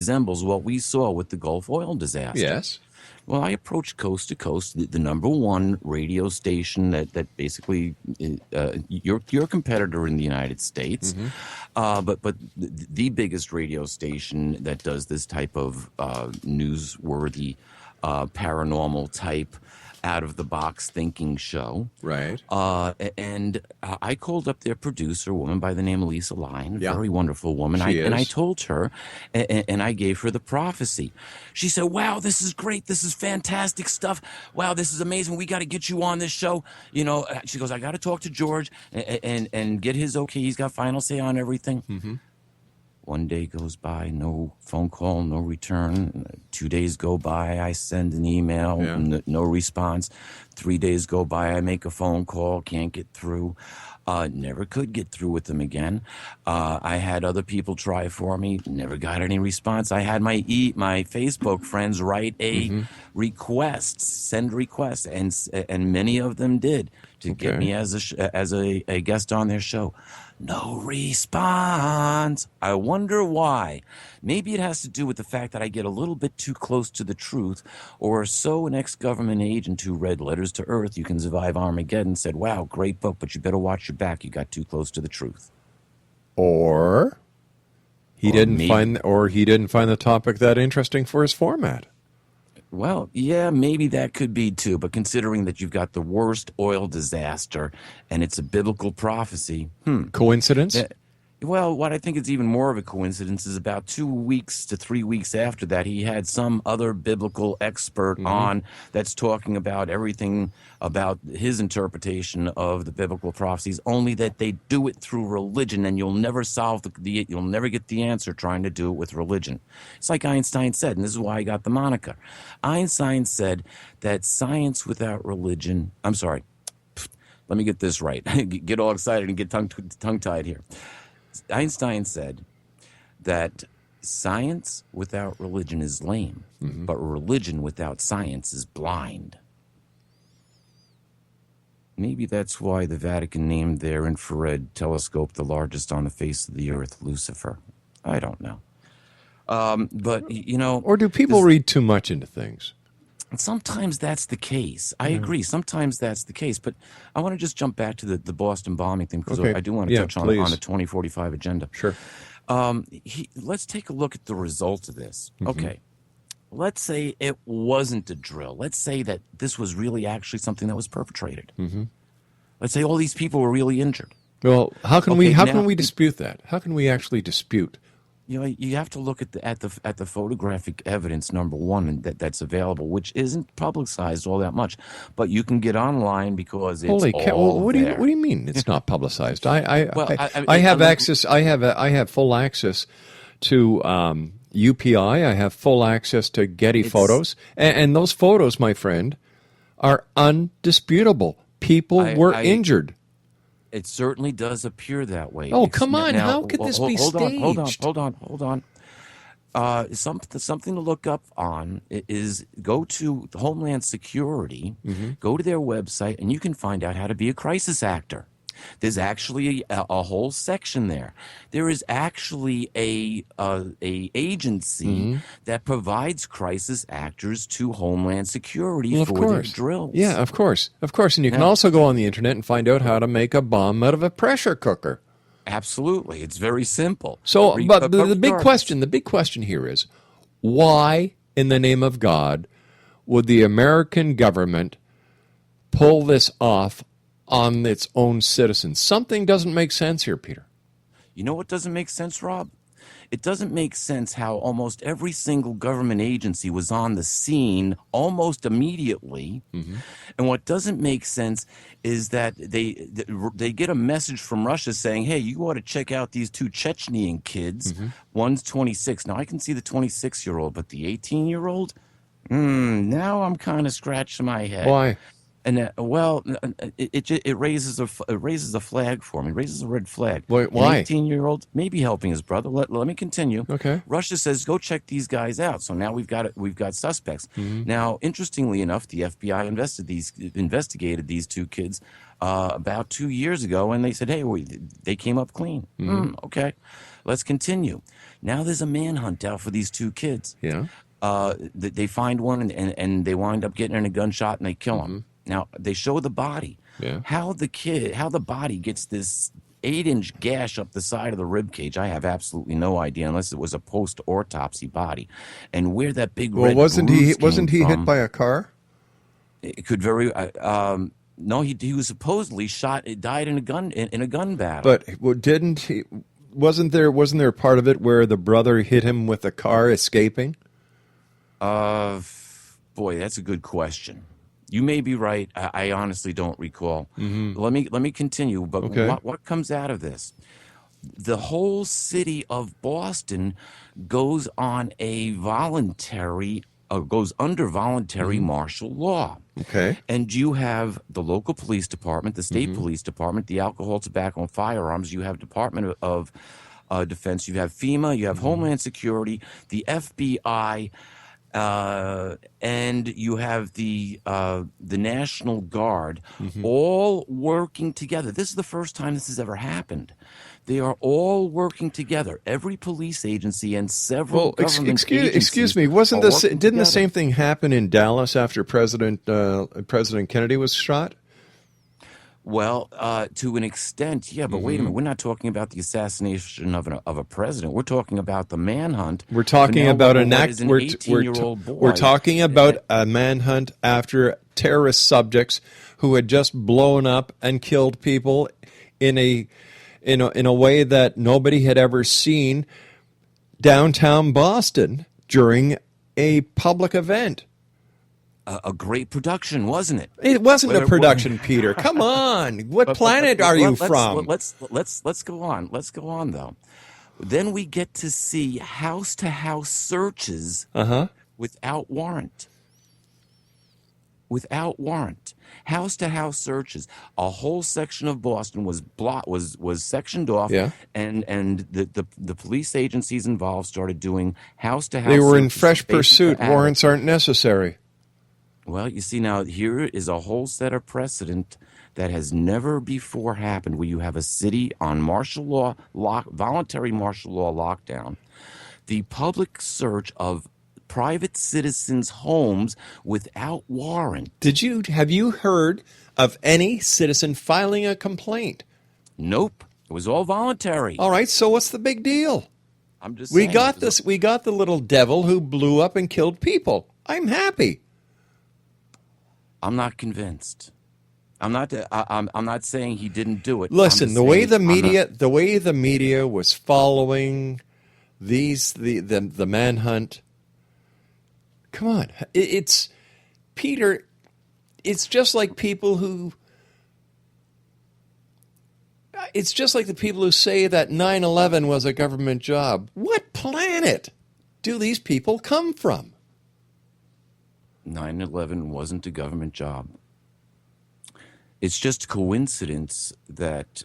resembles what we saw with the Gulf oil disaster. Yes. Well, I approached Coast to Coast, the number one radio station that basically your competitor in the United States, but the biggest radio station that does this type of newsworthy, paranormal type, out of the box thinking show. Right. And I called up their producer, a woman by the name of Lisa Line, a Yeah. very wonderful woman. And I told her, and I gave her the prophecy. She said, "Wow, this is great. This is fantastic stuff. Wow, this is amazing. We got to get you on this show." You know, she goes, "I got to talk to George and get his okay. He's got final say on everything." Mm-hmm. One day goes by, no phone call, no return. 2 days go by, I send an email, no response. 3 days go by, I make a phone call, can't get through. Never could get through with them again. I had other people try for me, never got any response. I had my Facebook friends write a request, send requests, and many of them did to get me as a guest on their show. No response. I wonder why. Maybe it has to do with the fact that I get a little bit too close to the truth, or so an ex-government agent who read Letters to Earth, You Can Survive Armageddon, said, "Wow, great book, but you better watch your back. You got too close to the truth." Or he didn't find the topic that interesting for his format. Well, yeah, maybe that could be too, but considering that you've got the worst oil disaster and it's a biblical prophecy, Coincidence? Well, what I think is even more of a coincidence is about 2 weeks to 3 weeks after that, he had some other biblical expert on that's talking about everything about his interpretation of the biblical prophecies, only that they do it through religion, and you'll never solve you'll never get the answer trying to do it with religion. It's like Einstein said, and this is why I got the moniker. Einstein said that science without religion, I'm sorry, let me get this right. Get all excited and get tongue-tied here. Einstein said that science without religion is lame, but religion without science is blind. Maybe that's why the Vatican named their infrared telescope the largest on the face of the earth, Lucifer. I don't know. But, you know... Or do people read too much into things? Sometimes that's the case. I agree. Sometimes that's the case. But I want to just jump back to the Boston bombing thing, because I do want to touch on the 2045 agenda. Sure. Let's take a look at the result of this. Okay. Let's say it wasn't a drill. Let's say that this was really actually something that was perpetrated. Let's say all these people were really injured. Well, how can we dispute that? How can we actually dispute? You know, you have to look at the photographic evidence, number one, that's available, which isn't publicized all that much, but you can get online because it's what do you mean it's not publicized? I have access. I have full access to UPI. I have full access to Getty photos, and those photos, my friend, are undisputable. People were injured. It certainly does appear that way. Oh, come on. How could this be staged? Hold on. Something to look up on is go to Homeland Security, go to their website, and you can find out how to be a crisis actor. There's actually a whole section there. There is actually a agency that provides crisis actors to Homeland Security for their drills. Yeah, of course. And you can also go on the internet and find out how to make a bomb out of a pressure cooker. Absolutely. It's very simple. So, but the big question here is, why in the name of God would the American government pull this off on its own citizens? Something doesn't make sense here, Peter. You know what doesn't make sense, Rob? It doesn't make sense how almost every single government agency was on the scene almost immediately. And what doesn't make sense is that they get a message from Russia saying, "Hey, you ought to check out these two Chechenian kids. One's 26. Now, I can see the 26-year-old, but the 18-year-old? Now I'm kind of scratching my head. Why? And it raises a flag for me. It raises a red flag. Why? An 18-year-old may be helping his brother. Let me continue. Okay. Russia says go check these guys out. So now we've got suspects. Mm-hmm. Now, interestingly enough, the FBI investigated these two kids about 2 years ago, and they said, hey, they came up clean. Okay, let's continue. Now there's a manhunt out for these two kids. Yeah. They find one and they wind up getting in a gunshot and they kill him. Now they show the body. Yeah. How the body gets this 8-inch gash up the side of the rib cage, I have absolutely no idea, unless it was a post-autopsy body. And where that big red wasn't he from, hit by a car? It could very no, he was supposedly shot. It died in a gun battle. But didn't he? Wasn't there part of it where the brother hit him with a car escaping? Boy, that's a good question. You may be right. I honestly don't recall. Let me continue. But Okay. What comes out of this? The whole city of Boston goes under voluntary martial law. Okay. And you have the local police department, the state police department, the Alcohol, Tobacco, and Firearms. You have Department of Defense. You have FEMA. You have Homeland Security, the FBI. And you have the National Guard, all working together. This is the first time this has ever happened. They are all working together. Every police agency and several government agencies. Excuse me. Didn't the same thing happen in Dallas after President Kennedy was shot? Well, to an extent, yeah, but wait a minute. We're not talking about the assassination of a president. We're talking about the manhunt. We're talking about an 18-year-old boy. We're talking about a manhunt after terrorist subjects who had just blown up and killed people in a way that nobody had ever seen downtown Boston during a public event. A great production, wasn't it? It wasn't a production, Peter. Come on. What planet are you from? Let's go on. Let's go on, though. Then we get to see house-to-house searches without warrant. Without warrant. House-to-house searches. A whole section of Boston was sectioned off, and the police agencies involved started doing house-to-house They were in searches fresh pursuit. Warrants aren't necessary. Well, you see, now here is a whole set of precedent that has never before happened, where you have a city on voluntary martial law lockdown, the public search of private citizens' homes without warrant. Have you heard of any citizen filing a complaint? Nope. It was all voluntary. All right, so what's the big deal? I'm just saying. We got the little devil who blew up and killed people. I'm happy. I'm not convinced. I'm not saying he didn't do it. Listen, the way the media was following the manhunt. Come on, it's Peter. It's just like people who. It's just like the people who say that 9/11 was a government job. What planet do these people come from? 9/11 wasn't a government job. It's just coincidence that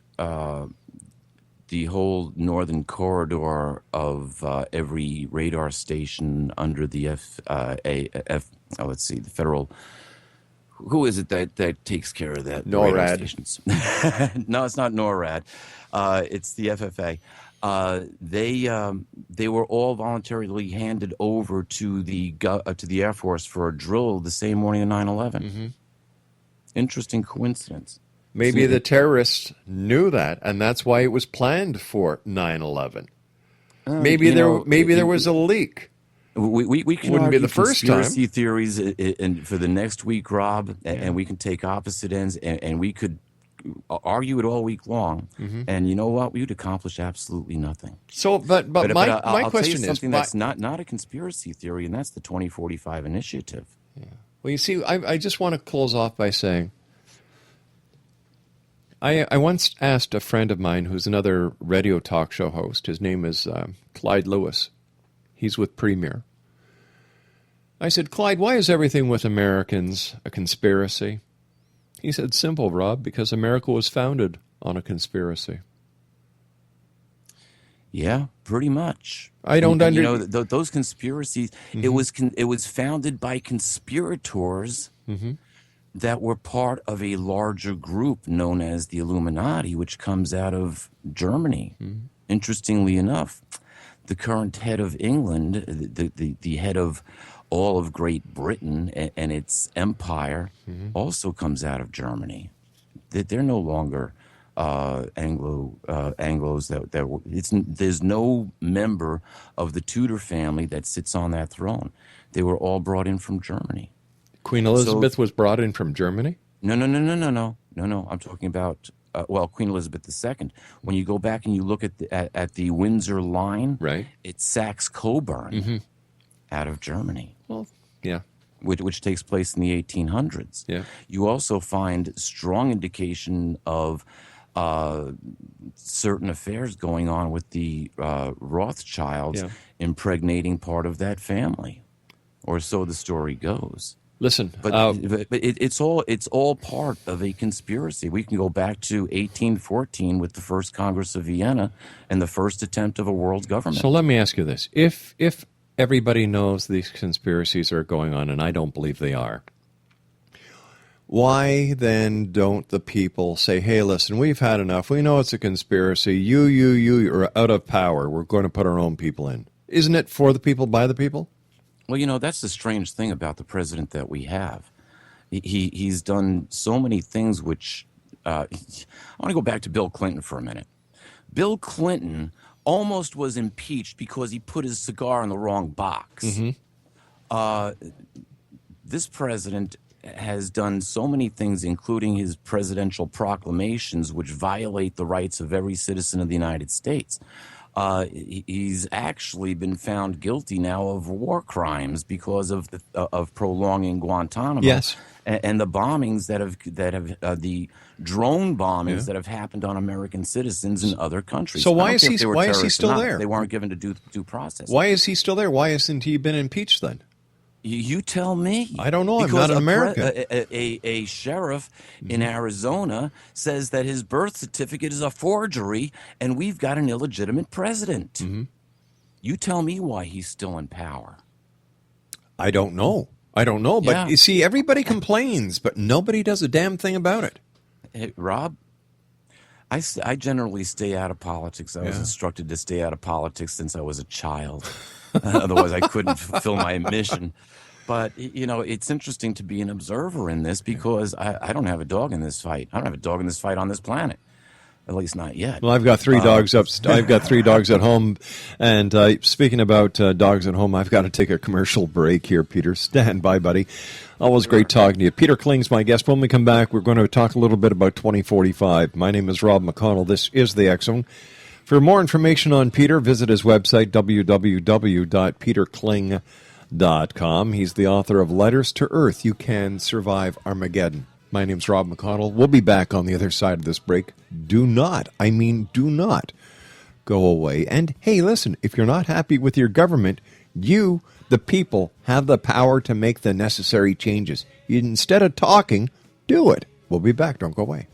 the whole northern corridor of every radar station under the the federal. Who is it that takes care of that? NORAD. Stations? No, it's not NORAD. It's the FFA. They were all voluntarily handed over to the Air Force for a drill the same morning of 9/11. Interesting coincidence. Maybe the terrorists knew that, and that's why it was planned for 9/11. Maybe there was a leak. We can wouldn't be the first time. Conspiracy theories for the next week, Rob, and we can take opposite ends, and we could argue it all week long. And you know what? We would accomplish absolutely nothing. So, but my I'll question tell you is something that's not a conspiracy theory, and that's the 2045 initiative. Yeah. Well, you see, I just want to close off by saying, I once asked a friend of mine who's another radio talk show host. His name is Clyde Lewis. He's with Premier. I said, Clyde, why is everything with Americans a conspiracy? He said, simple, Rob, because America was founded on a conspiracy. Yeah, pretty much. I don't understand. Those conspiracies, it was founded by conspirators that were part of a larger group known as the Illuminati, which comes out of Germany. Interestingly enough, the current head of England, the head of all of Great Britain and its empire, also comes out of Germany. They're no longer Anglos. There's no member of the Tudor family that sits on that throne. They were all brought in from Germany. Queen Elizabeth was brought in from Germany? No. I'm talking about Queen Elizabeth II. When you go back and you look at the Windsor line, right, it's Saxe-Coburg out of Germany. Well, yeah. Which takes place in the 1800s. Yeah. You also find strong indication of certain affairs going on with the Rothschilds impregnating part of that family, or so the story goes. Listen, but it's all part of a conspiracy. We can go back to 1814 with the first Congress of Vienna and the first attempt of a world government. So let me ask you this: if everybody knows these conspiracies are going on, and I don't believe they are, why then don't the people say, hey, listen, we've had enough. We know it's a conspiracy. You are out of power. We're going to put our own people in. Isn't it for the people, by the people? Well, that's the strange thing about the president that we have. He's done so many things which I want to go back to Bill Clinton for a minute. Bill Clinton almost was impeached because he put his cigar in the wrong box. This president has done so many things, including his presidential proclamations, which violate the rights of every citizen of the United States. He's actually been found guilty now of war crimes because of prolonging Guantanamo. Yes. And the bombings that have the drone bombings that have happened on American citizens in other countries. So why is he still there? They weren't given to due process. Why is he still there? Why hasn't he been impeached then? You tell me. I don't know. I'm not an American. A sheriff in Arizona says that his birth certificate is a forgery, and we've got an illegitimate president. You tell me why he's still in power. I don't know. But you see, everybody complains, but nobody does a damn thing about it. Hey, Rob, I generally stay out of politics. I was instructed to stay out of politics since I was a child. Otherwise, I couldn't fulfill my mission. But, it's interesting to be an observer in this because I don't have a dog in this fight. I don't have a dog in this fight on this planet. At least not yet. Well, I've got three dogs I've got 3 dogs at home. And speaking about dogs at home, I've got to take a commercial break here, Peter. Stand by, buddy. Always great talking to you. Peter Kling's my guest. When we come back, we're going to talk a little bit about 2045. My name is Rob McConnell. This is The X Zone. For more information on Peter, visit his website, www.peterkling.com. He's the author of Letters to Earth, You Can Survive Armageddon. My name's Rob McConnell. We'll be back on the other side of this break. Do not go away. And hey, listen, if you're not happy with your government, you, the people, have the power to make the necessary changes. Instead of talking, do it. We'll be back. Don't go away.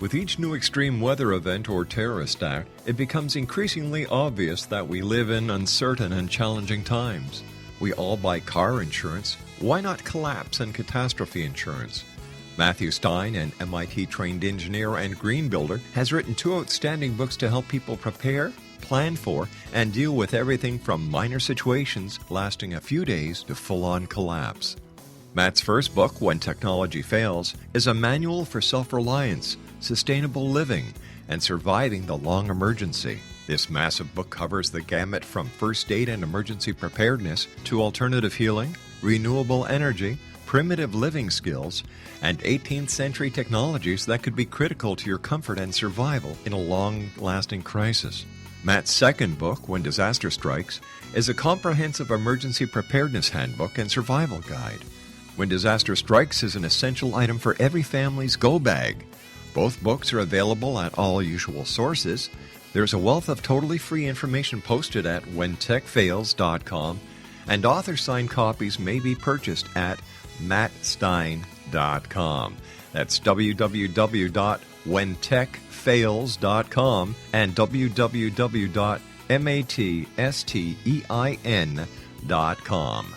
With each new extreme weather event or terrorist act, it becomes increasingly obvious that we live in uncertain and challenging times. We all buy car insurance. Why not collapse and catastrophe insurance? Matthew Stein, an MIT-trained engineer and green builder, has written 2 outstanding books to help people prepare, plan for, and deal with everything from minor situations lasting a few days to full-on collapse. Matt's first book, When Technology Fails, is a manual for self-reliance, sustainable living, and surviving the long emergency. This massive book covers the gamut from first aid and emergency preparedness to alternative healing, renewable energy, primitive living skills, and 18th century technologies that could be critical to your comfort and survival in a long-lasting crisis. Matt's second book, When Disaster Strikes, is a comprehensive emergency preparedness handbook and survival guide. When Disaster Strikes is an essential item for every family's go bag. Both books are available at all usual sources. There's a wealth of totally free information posted at whentechfails.com, and author-signed copies may be purchased at mattstein.com. That's www.whentechfails.com and www.mattstein.com.